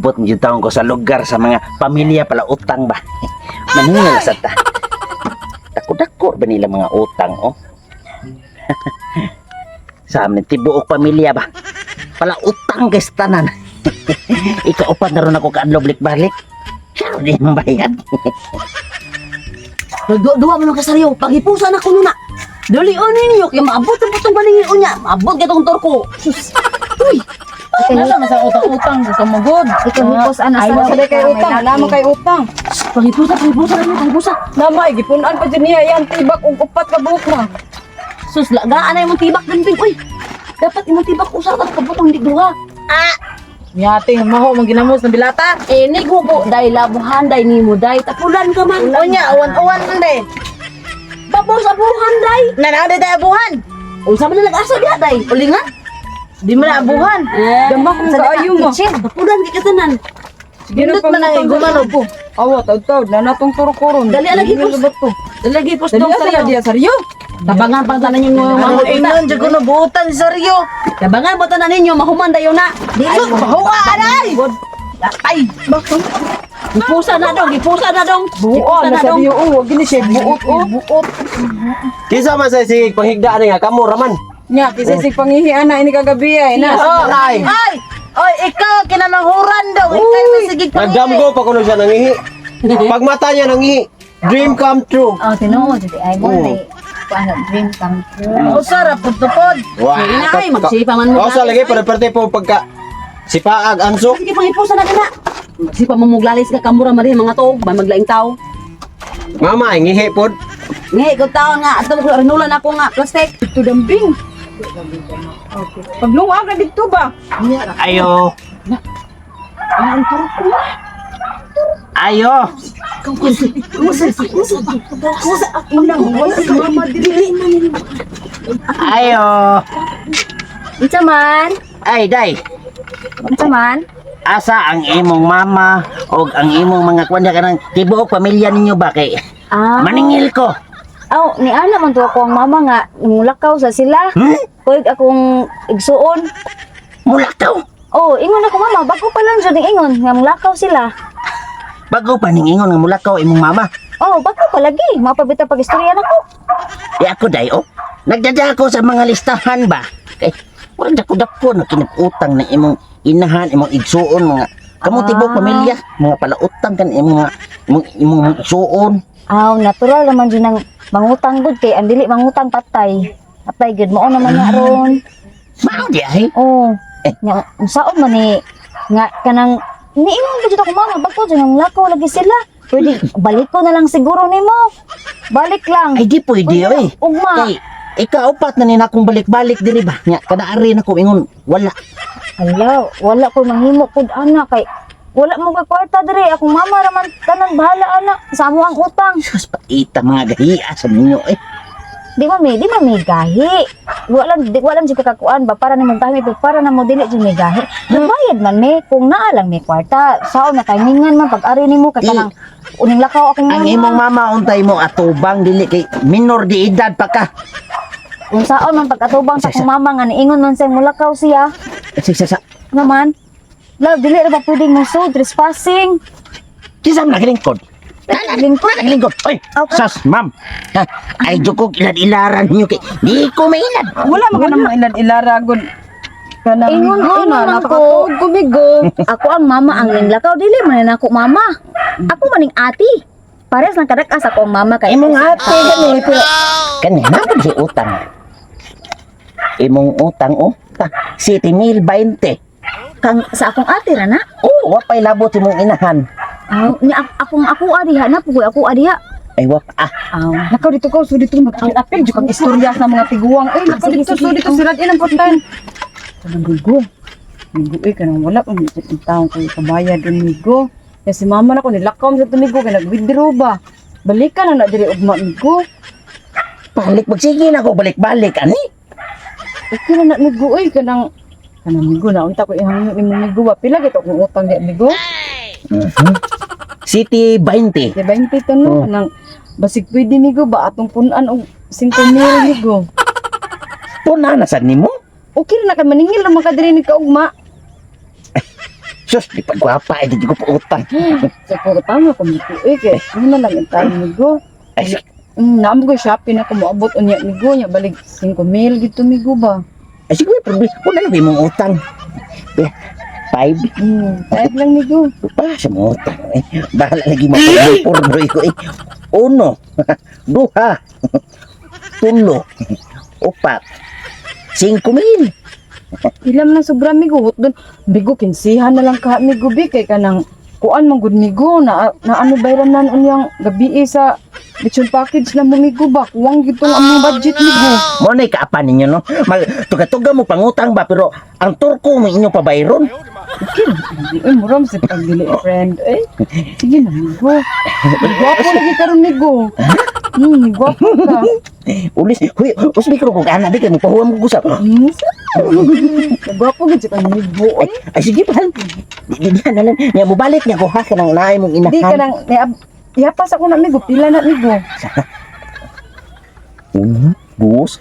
Abot yung taon ko sa lugar sa mga pamilya pala utang ba. Maningil sa ta. Dako-dako ba nila mga utang oh. Sa amin tibuok pamilya ba. Pala utang guys tanan. Ikaupat na ron ako kaadlaw balik-balik. Di mambayad. Dua mo kasaryo, paghipusan ako nuna. Dali o ninyo, kaya maabot ang butong paningin o niya. Maabot ka itong torko. Sus. Uy. Nasa masa utang-utang sa magod. Ikahipos Ay, nasa kay utang. Namo kay utang. Paghipusan. Namay, gipunan pa dyan niya. Yan, tibak, upat ka buhok mo. Sus, lagaan na yung tibak din. Uy, dapat yung tibak usapan ka butong hindi duha. Yate, maho, mong ginamos na bilata. Nigubo, dahil labuhan, dahil nimo, dahil tapulan ka man. O niya, awan-awan man de. Babaw sa buhan, dahil. Nanang de tayo buhan. Usa man na nag-asa diya, dahil. Ulingan. Di mo na abuhan. Dambak mo kaayo mo. Tapulan ka katanan. Ginot man ang gumano po. Awa, taud-taud, nanatong turo-kuron. Dali, alagi po. Dalagi po Dali, sa dia saryo. Tabangan pang tanan yung mga Ano, utang. ingnon, dyan ko na buutan, saryo. Tabangan po tanan ninyo, mahuman dayo na. Dito, mahuwa, anay. Ay, bakit? Gipusa na dong. Buo, na saryo, huwag gini siya, buot, buot. Kisa man sa sige panghigdaan nga kamo raman. Nya, kasi si pangihian na ini kagabi ay na. Ay. Ay! Oy, ikaw kinamanghuran daw. Ikaw masigig Nagdamgo pa kuno siya nangihi. Pag mata niya nangihi, dream come true. Oh, tinuod, di ay mo na paano dream come true. O sarap putupod. Ay, magsipa man mo. O sa lagi para parte po pagka sipaag anso. Sige, pangipusa na dila. Magsipa mo muglalis ka kamura marihe mga to, ba maglaing tao. Mama, ngihi pod. Ngayon, ikaw tao nga, ato ko rinulan ako nga, plastic. Ito dambing. Paglungag na dito ba? Ayo. Ayo. Ayo. Unsa man? Ay, day. Unsa man? Asa ang imong mama o ang imong mga kwanda kanang tibuok pamilya ninyo ba kay Ah. maningil ko. Aw, ni ana man to ako ang mama nga mulakaw sa sila. Kuig akong igsuon. Mulakaw. Oh, ingon ako mama, bago pa lang jud ingon nga mulakaw sila. Bago pa ning ingon nga mulakaw imong mama. Oh, bago pa lagi, mapabita pag istorya nako. Di ako day oh. Nagdada ako sa mga listahan ba. Kay wala dako-dako na kinutang na imong inahan, imong igsuon mga kamo tibuok pamilya, mga palautang kan imong igsuon. Aw, natural naman jud nang mangutang gud kay ang dili mangutang patay. Patay gud mao naman nga ron. Mao di ay. Oh, nga unsaon man ni nga kanang niingon gud ako mama, bago jud nang lakaw lagi sila. Pwede balik ko na lang siguro nimo. Balik lang. Ay di pwede oy. Ugma. Kay ikaupat na nina akong balik-balik diri ba. Nya kada ari na ko ingon wala. Hala, wala ko mahimo pud ana kay wala mo ka kwarta dire. Akong mama raman kanang bahala ana sa amo ang utang. Sus paita mga gahiya sa ninyo eh. Di ba may gahi? Wala jud kakakuan ba para nimo gahi pero para namo dili jud may gahi. Nabayad man me kung naa lang may kwarta. Sao na timingan man pag-ari nimo kay kanang uning lakaw akong Ang mama. imong mama untay mo atubang dili kay minor di edad pa ka. Kung saon man pag-atubang sa akong mama nga niingon man sa mulakaw siya. Sa Naman, law dili ra ba pwedeng muso trespassing. Kisam naglingkod. Naglingkod. Oy, Okay. sas ma'am. Ha, ay jukog ilad-ilaran niyo kay di ko mainad. Wala man ka namang ilan-ilaragon. Kanang Ingon migo na, man napakatuog ko. gumigo. Ako ang mama ang linglakaw dili man na ako mama. Ako maning ati. Pares lang kadakas ako ang mama kay Imong ate gani pero kanina pud si utang. Imong utang oh. 7,020. kang sa akong ati ra na. Oh, wapay labot imong inahan. Aw, ni akong ako adiha na pugoy ako adiha. Ay wap Aw. Nakaw dito ko, so dito mag-apil, dito kang istorya sa mga tiguang. Ay, nakaw Sige, dito, sige. so dito, sirad inang puntahan. Kanang migo. Migo, kanang wala kang taong kayo kabayad yung migo. Kaya si mama na ko, nilakaw sa tumigo, kaya nag-withdraw ba? Balikan na na diri ugma migo. balik magsige na ko balik-balik ani. Okay na na migo, kanang migo na, unta ko ihangyo ni migo ba? Pila gito kung utang di migo? City 20. Di ba yung pito no? Oh. Nang basig pwede migo ba? Atong punan og 5,000 migo. Puna na sad nimo. Okay na ka maningil naman ka diri ni kaugma. Sus, di pa gwapa, di ko pa utang. Sa puro tama ko mito kay ano na lang ang tayo migo. Ay, sige, Naam ko shopping ako moabot unya migo nya balik 5,000 gito migo ba. ay, sige, problema. Kung na lang mong utang. 5, Kahit lang migo. pa sa mga utang. Bahala lagi mapag-purdoy ko. 1, 2, 3, 4, 5,000. Ilam lang sobra migo hot doon. Bigo kinsihan na lang ka migo bi kay kanang kuan man gud migo na ano bayran nan unyang gabi sa lechon package na mo migo ba kuwang gitong among budget migo. Mo na ikaapan ninyo, no? Tuga-tuga mo pangutang ba, pero ang turko mo inyo pa bayron. Ay muram sa pagdili friend sige na migo. Gwapo lagi karon migo. Gwapo ka. Ulis, huy, usbi ko kung ana, di kayo magpahuwa mo gusap. Gwapo gid ka migo. Ay, sige pa. Di na lang. Nga mo balik niya ko ha, kanang naay mong Di ka inahan. nang ihapas ako na migo pila na migo. 1, 2,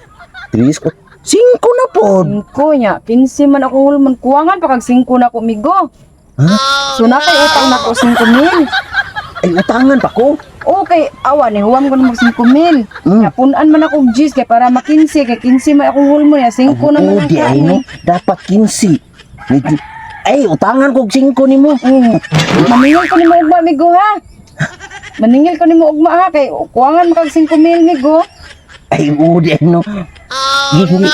3, 4, 5 na po. 5 nya, 15 man ako hulman kuwangan pa kag 5 na ako migo. So na kay utang na ko 5,000. Ay, utangan pa ko. Okay, awa ni huwam ko na mag 5,000. Napunan man ako og G's kay para makinsi kay 15 man akong hulman ya 5 na man Oh, di ay no. Dapat 15. Ay, utangan ko 5 ni mo. Maningil ko nimo ugma migo ha. Maningil ko nimo ugma ha kay kuwangan makag 5,000 migo. Ay, di ay no. Hindi.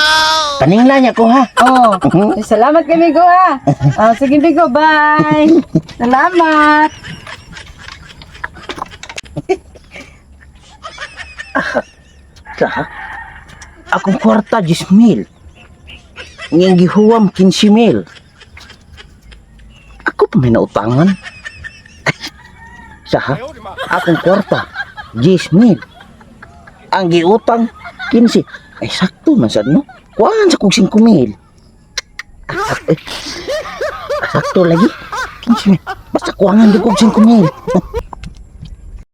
Paningla niya ko ha. Oh, salamat kay migo ha. Sige migo, bye. Salamat. Sa akong kwarta 10,000. Ngayong gihuwam 15,000. Ako pa may nautangan. Sa akong kwarta 10,000. Ang giutang 15. Ay sakto man sad no. Kuhaan sa kong 5,000. Sakto lagi. 15,000. Basta kuhangan di kong 5,000.